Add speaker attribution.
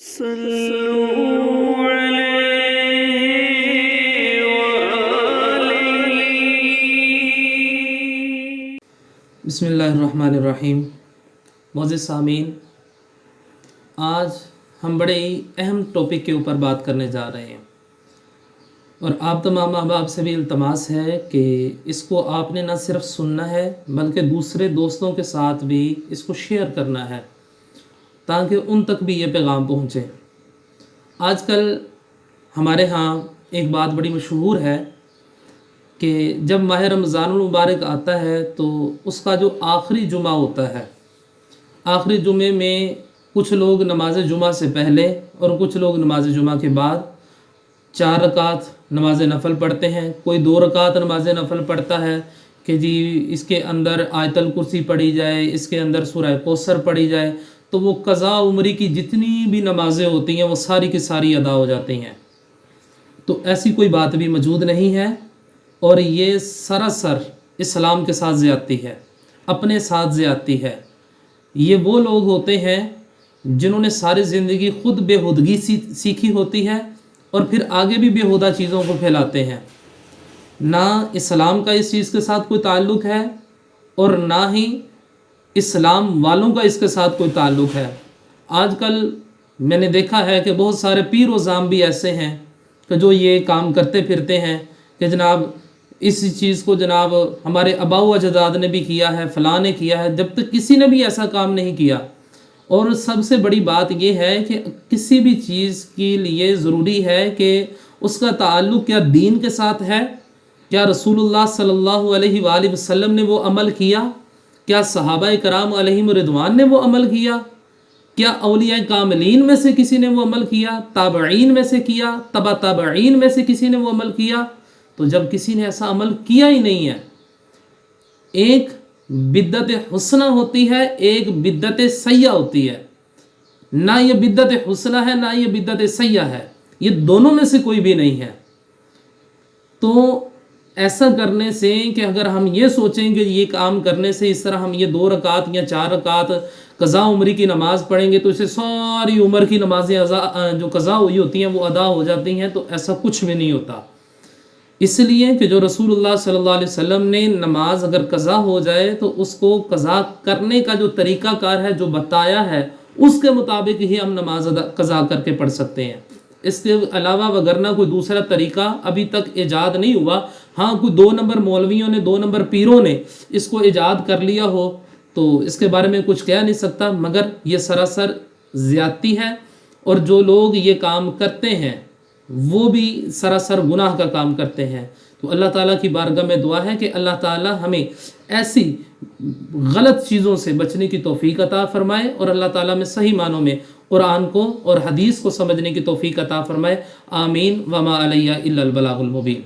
Speaker 1: صلوا علیہ وآلہ۔
Speaker 2: بسم اللہ الرحمن الرحیم۔ معزز سامعین، آج ہم بڑے ہی اہم ٹاپک کے اوپر بات کرنے جا رہے ہیں، اور آپ تمام احباب سے بھی التماس ہے کہ اس کو آپ نے نہ صرف سننا ہے بلکہ دوسرے دوستوں کے ساتھ بھی اس کو شیئر کرنا ہے تاکہ ان تک بھی یہ پیغام پہنچے۔ آج کل ہمارے ہاں ایک بات بڑی مشہور ہے کہ جب ماہ رمضان المبارک آتا ہے تو اس کا جو آخری جمعہ ہوتا ہے، آخری جمعے میں کچھ لوگ نماز جمعہ سے پہلے اور کچھ لوگ نماز جمعہ کے بعد 4 رکعت نماز نفل پڑھتے ہیں، کوئی 2 رکعت نماز نفل پڑھتا ہے کہ جی اس کے اندر آیت الکرسی پڑھی جائے، اس کے اندر سورہ کوثر پڑھی جائے، تو وہ قضاء عمری کی جتنی بھی نمازیں ہوتی ہیں وہ ساری کی ساری ادا ہو جاتی ہیں۔ تو ایسی کوئی بات بھی موجود نہیں ہے، اور یہ سراسر اسلام کے ساتھ زیادتی ہے، اپنے ساتھ زیادتی ہے۔ یہ وہ لوگ ہوتے ہیں جنہوں نے ساری زندگی خود بےہودگی سیکھی ہوتی ہے اور پھر آگے بھی بےہودہ چیزوں کو پھیلاتے ہیں۔ نہ اسلام کا اس چیز کے ساتھ کوئی تعلق ہے اور نہ ہی اسلام والوں کا اس کے ساتھ کوئی تعلق ہے۔ آج کل میں نے دیکھا ہے کہ بہت سارے پیر و زام بھی ایسے ہیں کہ جو یہ کام کرتے پھرتے ہیں کہ جناب اس چیز کو جناب ہمارے آباء و اجداد نے بھی کیا ہے، فلاں نے کیا ہے، جب تک کسی نے بھی ایسا کام نہیں کیا۔ اور سب سے بڑی بات یہ ہے کہ کسی بھی چیز کے لیے ضروری ہے کہ اس کا تعلق کیا دین کے ساتھ ہے، کیا رسول اللہ صلی اللہ علیہ وآلہ وسلم نے وہ عمل کیا، کیا صحابہ کرام علیہم رضوان نے وہ عمل کیا، کیا اولیاء کاملین میں سے کسی نے وہ عمل کیا، تابعین میں سے کیا، تبع تابعین میں سے کسی نے وہ عمل کیا۔ تو جب کسی نے ایسا عمل کیا ہی نہیں ہے، ایک بدعت حسنہ ہوتی ہے، ایک بدعت سیئہ ہوتی ہے۔ نہ یہ بدعت حسنہ ہے نہ یہ بدعت سیئہ ہے، یہ دونوں میں سے کوئی بھی نہیں ہے۔ تو ایسا کرنے سے کہ اگر ہم یہ سوچیں کہ یہ کام کرنے سے اس طرح ہم یہ 2 رکعت یا 4 رکعت قضاء عمری کی نماز پڑھیں گے تو اسے ساری عمر کی نمازیں جو قضاء ہوئی ہوتی ہیں وہ ادا ہو جاتی ہیں، تو ایسا کچھ بھی نہیں ہوتا۔ اس لیے کہ جو رسول اللہ صلی اللہ علیہ وسلم نے نماز اگر قضا ہو جائے تو اس کو قضا کرنے کا جو طریقہ کار ہے، جو بتایا ہے، اس کے مطابق ہی ہم نماز قضا کر کے پڑھ سکتے ہیں۔ اس کے علاوہ وگرنہ کوئی دوسرا طریقہ ابھی تک ایجاد نہیں ہوا۔ ہاں کوئی 2 نمبر مولویوں نے 2 نمبر پیروں نے اس کو ایجاد کر لیا ہو تو اس کے بارے میں کچھ کہہ نہیں سکتا، مگر یہ سراسر زیادتی ہے، اور جو لوگ یہ کام کرتے ہیں وہ بھی سراسر گناہ کا کام کرتے ہیں۔ تو اللہ تعالیٰ کی بارگاہ میں دعا ہے کہ اللہ تعالیٰ ہمیں ایسی غلط چیزوں سے بچنے کی توفیق عطا فرمائے، اور اللہ تعالیٰ میں صحیح معنوں میں قرآن کو اور حدیث کو سمجھنے کی توفیق عطا فرمائے۔ آمین۔ وما علیہ الا البلاغ المبین۔